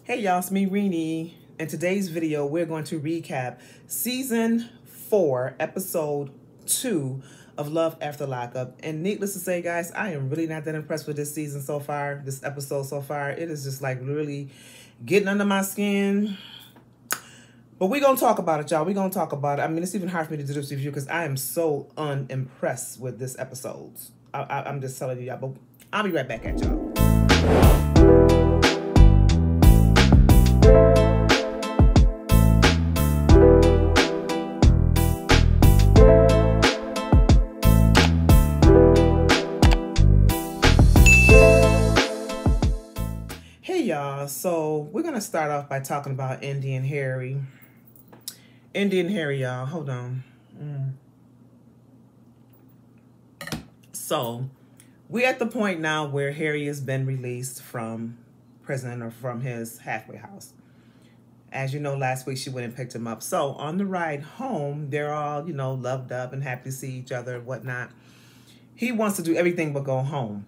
Hey y'all, it's me, Rini. In today's video, we're going to recap Season 4, Episode 2 of Love After Lockup. And needless to say, guys, I am really not that impressed with this season so far, this episode so far. It is just like really getting under my skin. But we're going to talk about it, y'all. We're going to talk about it. I mean, it's even hard for me to do this review because I am so unimpressed with this episode. I'm just telling you, y'all. But I'll be right back at y'all. So we're going to start off by talking about Indy and Harry. Indy and Harry, y'all. Hold on. So we're at the point now where Harry has been released from prison or from his halfway house. As you know, last week she went and picked him up. So on the ride home, they're all, you know, loved up and happy to see each other and whatnot. He wants to do everything but go home.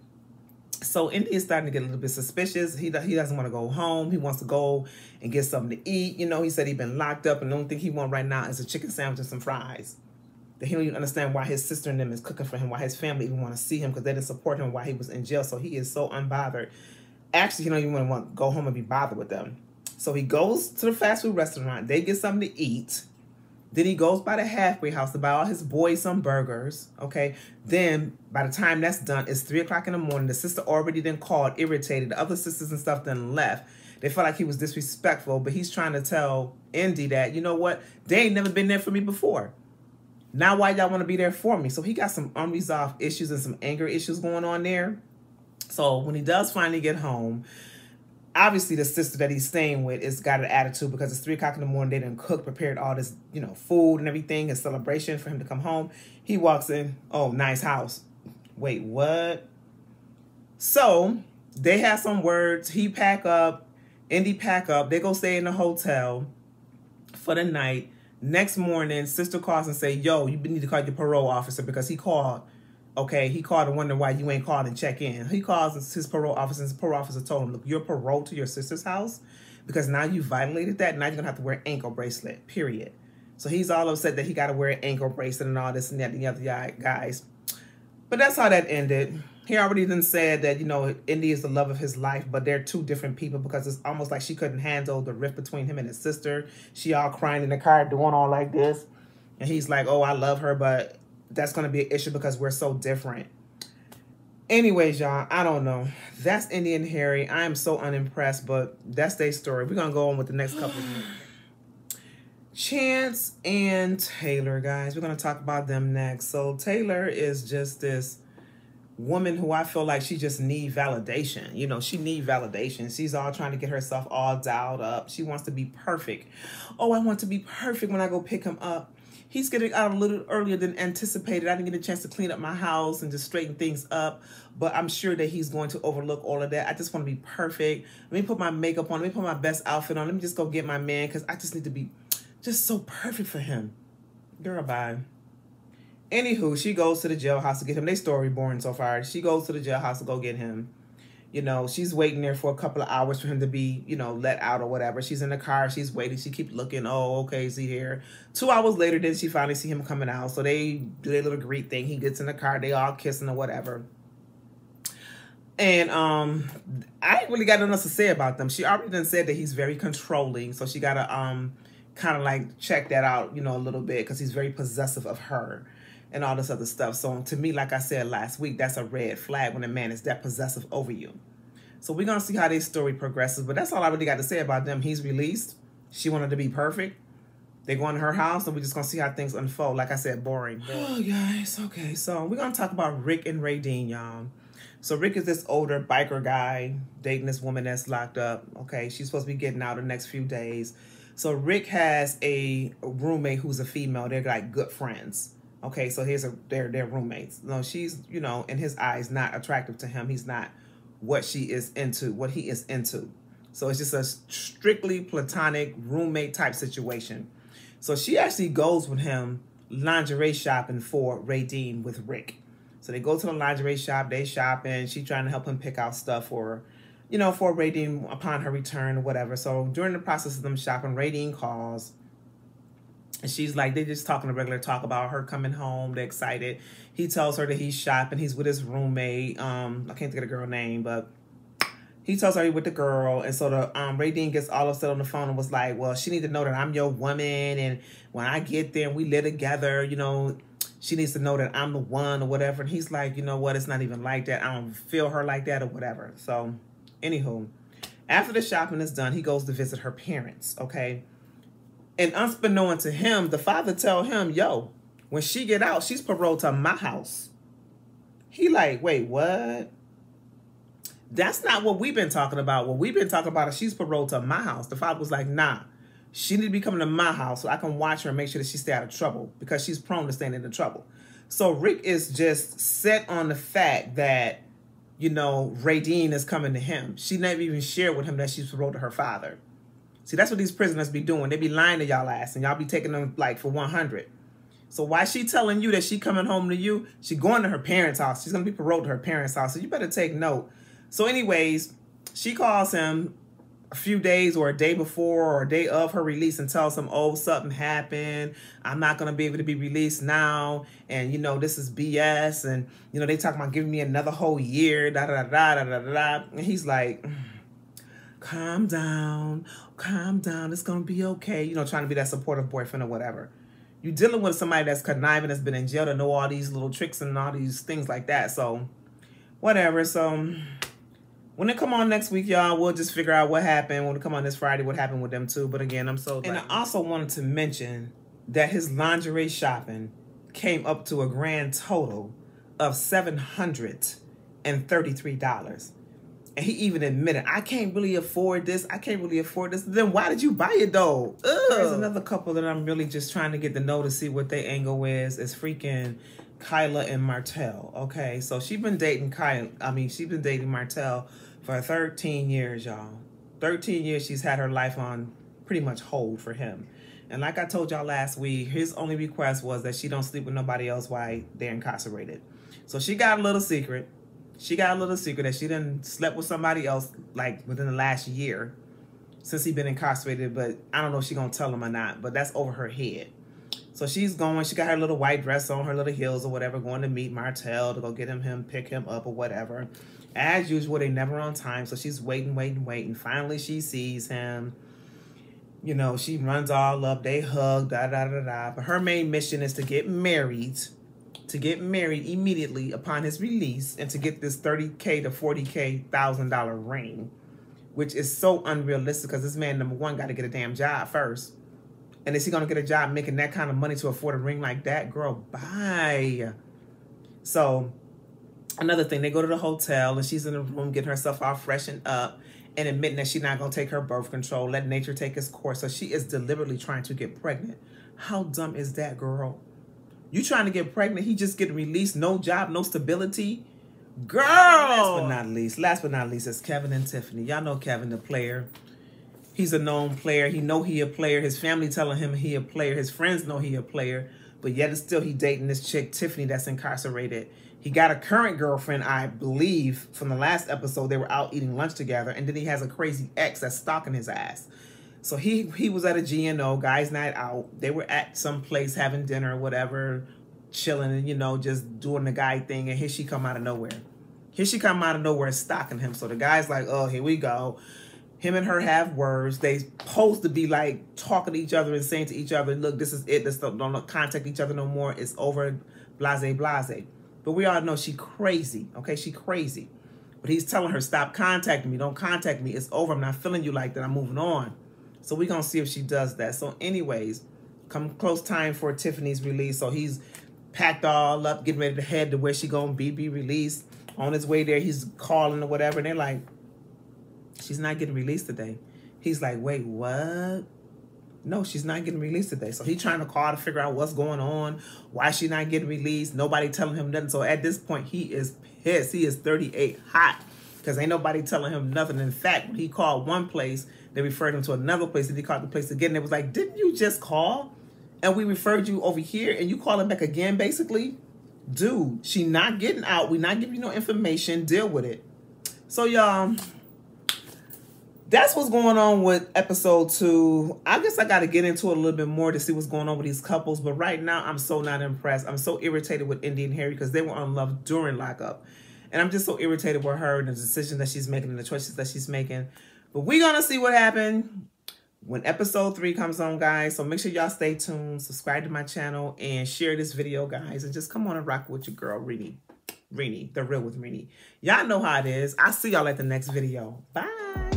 So Indy is starting to get a little bit suspicious. He doesn't want to go home. He wants to go and get something to eat. You know, he said he's been locked up, and the only thing he wants right now is a chicken sandwich and some fries. That he don't even understand why his sister and them is cooking for him, why his family even want to see him, because they didn't support him while he was in jail. So he is so unbothered. Actually, he don't even want to go home and be bothered with them. So he goes to the fast food restaurant. They get something to eat. Then he goes by the halfway house to buy all his boys some burgers, okay? Then, by the time that's done, it's 3 o'clock in the morning. The sister already then called, irritated. The other sisters and stuff then left. They felt like he was disrespectful, but he's trying to tell Indy that, you know what? They ain't never been there for me before. Now why y'all want to be there for me? So he got some unresolved issues and some anger issues going on there. So when he does finally get home, obviously the sister that he's staying with has got an attitude because it's 3 o'clock in the morning. They done cooked, prepared all this, you know, food and everything, a celebration for him to come home. He walks in, oh, nice house. Wait, what? So they have some words. He pack up, Indy pack up. They go stay in the hotel for the night. Next morning, sister calls and say, yo, you need to call your parole officer because he called. Okay, he called and wondered why you ain't called and check in. He calls his parole officer, and his parole officer told him, look, you're paroled to your sister's house because now you violated that. Now you're going to have to wear an ankle bracelet, period. So he's all upset that he got to wear an ankle bracelet and all this and that and the other guys. But that's how that ended. He already done said that, you know, Indy is the love of his life, but they're two different people because it's almost like she couldn't handle the rift between him and his sister. She all crying in the car, doing all like this. And he's like, oh, I love her, but that's going to be an issue because we're so different. Anyways, y'all, I don't know. That's Indy and Harry. I am so unimpressed, but that's their story. We're going to go on with the next couple of minutes. Chance and Taylor, guys. We're going to talk about them next. So Taylor is just this woman who I feel like she just needs validation. You know, she needs validation. She's all trying to get herself all dialed up. She wants to be perfect. Oh, I want to be perfect when I go pick him up. He's getting out a little earlier than anticipated. I didn't get a chance to clean up my house and just straighten things up, but I'm sure that he's going to overlook all of that. I just want to be perfect. Let me put my makeup on. Let me put my best outfit on. Let me just go get my man because I just need to be just so perfect for him. Girl, bye. Anywho, she goes to the jailhouse to get him. They story boring so far. She goes to the jailhouse to go get him. You know, she's waiting there for a couple of hours for him to be, you know, let out or whatever. She's in the car. She's waiting. She keeps looking. Oh, okay, is he here? 2 hours later, then she finally see him coming out. So they do their little greet thing. He gets in the car. They all kissing or whatever. And I ain't really got nothing else to say about them. She already done said that he's very controlling. So she got to kind of like check that out, you know, a little bit because he's very possessive of her and all this other stuff. So to me, like I said last week, that's a red flag when a man is that possessive over you. So we're going to see how this story progresses. But that's all I really got to say about them. He's released. She wanted to be perfect. They go in her house, and we're just going to see how things unfold. Like I said, boring. Oh, guys. Okay, so we're going to talk about Rick and Radine, y'all. So Rick is this older biker guy dating this woman that's locked up. Okay, she's supposed to be getting out in the next few days. So Rick has a roommate who's a female. They're like good friends. Okay, so they're roommates. No, she's, you know, in his eyes, not attractive to him. He's not what he is into. So it's just a strictly platonic roommate type situation. So she actually goes with him lingerie shopping for Radine with Rick. So they go to the lingerie shop, they shopping, she trying to help him pick out stuff for you know, for Radine upon her return or whatever. So during the process of them shopping, Radine calls. And she's like, they just talking a regular talk about her coming home. They're excited. He tells her that he's shopping. He's with his roommate. I can't think of the girl name, but he tells her he's with the girl. And so the Radine gets all upset on the phone and was like, well, she needs to know that I'm your woman. And when I get there and we live together, you know, she needs to know that I'm the one or whatever. And he's like, you know what? It's not even like that. I don't feel her like that or whatever. So anywho, after the shopping is done, he goes to visit her parents, okay? And unbeknown to him, the father tell him, yo, when she get out, she's paroled to my house. He like, wait, what? That's not what we've been talking about. What we've been talking about is she's paroled to my house. The father was like, nah, she need to be coming to my house so I can watch her and make sure that she stay out of trouble because she's prone to staying into trouble. So Rick is just set on the fact that, you know, Radine is coming to him. She never even shared with him that she's paroled to her father. See, that's what these prisoners be doing. They be lying to y'all ass, and y'all be taking them, like, for 100. So why she telling you that she coming home to you? She going to her parents' house. She's going to be paroled to her parents' house, so you better take note. So anyways, she calls him a few days or a day before or a day of her release and tells him, oh, something happened. I'm not going to be able to be released now, and, you know, this is BS, and, you know, they talking about giving me another whole year, da-da-da-da-da-da-da. And he's like, calm down, it's gonna be okay. You know, trying to be that supportive boyfriend or whatever. You're dealing with somebody that's conniving, that's been in jail, to know all these little tricks and all these things like that. So whatever. So when they come on next week, y'all, we'll just figure out what happened. When they come on this Friday, what happened with them too. But again, I'm so glad. And I also wanted to mention that his lingerie shopping came up to a grand total of $733. And he even admitted, I can't really afford this. I can't really afford this. Then why did you buy it, though? Ugh. There's another couple that I'm really just trying to get to know to see what their angle is. It's freaking Kyla and Martell, okay? So she's been dating she's been dating Martell for 13 years, y'all. 13 years she's had her life on pretty much hold for him. And like I told y'all last week, his only request was that she don't sleep with nobody else while they're incarcerated. So she got a little secret. She got a little secret that she done slept with somebody else, like, within the last year since he been incarcerated, but I don't know if she gonna tell him or not, but that's over her head. So she's going, she got her little white dress on, her little heels or whatever, going to meet Martell to go get him, pick him up or whatever. As usual, they never on time, so she's waiting. Finally, she sees him. You know, she runs all up, they hug, da-da-da-da. But her main mission is to get married. To get married immediately upon his release and to get this $30K to $40,000 ring, which is so unrealistic because this man, number one, got to get a damn job first. And is he going to get a job making that kind of money to afford a ring like that? Girl, bye. So another thing, they go to the hotel and she's in the room getting herself all freshened up and admitting that she's not going to take her birth control, let nature take its course. So she is deliberately trying to get pregnant. How dumb is that, girl? You trying to get pregnant, he just getting released, no job, no stability. Girl! Last but not least, is Kevin and Tiffany. Y'all know Kevin, the player. He's a known player. He know he a player. His family telling him he a player. His friends know he a player. But yet and still he dating this chick, Tiffany, that's incarcerated. He got a current girlfriend, I believe, from the last episode. They were out eating lunch together. And then he has a crazy ex that's stalking his ass. So he was at a GNO, guys' night out. They were at some place having dinner or whatever, chilling and, you know, just doing the guy thing. And here she come out of nowhere. Here she come out of nowhere stalking him. So the guy's like, oh, here we go. Him and her have words. They supposed to be like talking to each other and saying to each other, look, this is it. Don't contact each other no more. It's over. Blase, blase. But we all know she crazy. Okay, she crazy. But he's telling her, stop contacting me. Don't contact me. It's over. I'm not feeling you like that. I'm moving on. So we're going to see if she does that. So anyways, come close time for Tiffany's release. So he's packed all up, getting ready to head to where she going to be released. On his way there, he's calling or whatever. And they're like, she's not getting released today. He's like, wait, what? No, she's not getting released today. So he's trying to call to figure out what's going on. Why she not getting released? Nobody telling him nothing. So at this point, he is pissed. He is 38 hot because ain't nobody telling him nothing. In fact, when he called one place, they referred him to another place, and he called the place again. And it was like, didn't you just call? And we referred you over here, and you calling back again, basically? Dude, she not getting out. We not giving you no information. Deal with it. So, y'all, that's what's going on with episode 2. I guess I got to get into it a little bit more to see what's going on with these couples. But right now, I'm so not impressed. I'm so irritated with Indy and Harry because they were on Love during lockup. And I'm just so irritated with her and the decision that she's making and the choices that she's making. But we're going to see what happened when episode 3 comes on, guys. So make sure y'all stay tuned, subscribe to my channel, and share this video, guys. And just come on and rock with your girl, Rini, The Real with Rini. Y'all know how it is. I'll see y'all at the next video. Bye.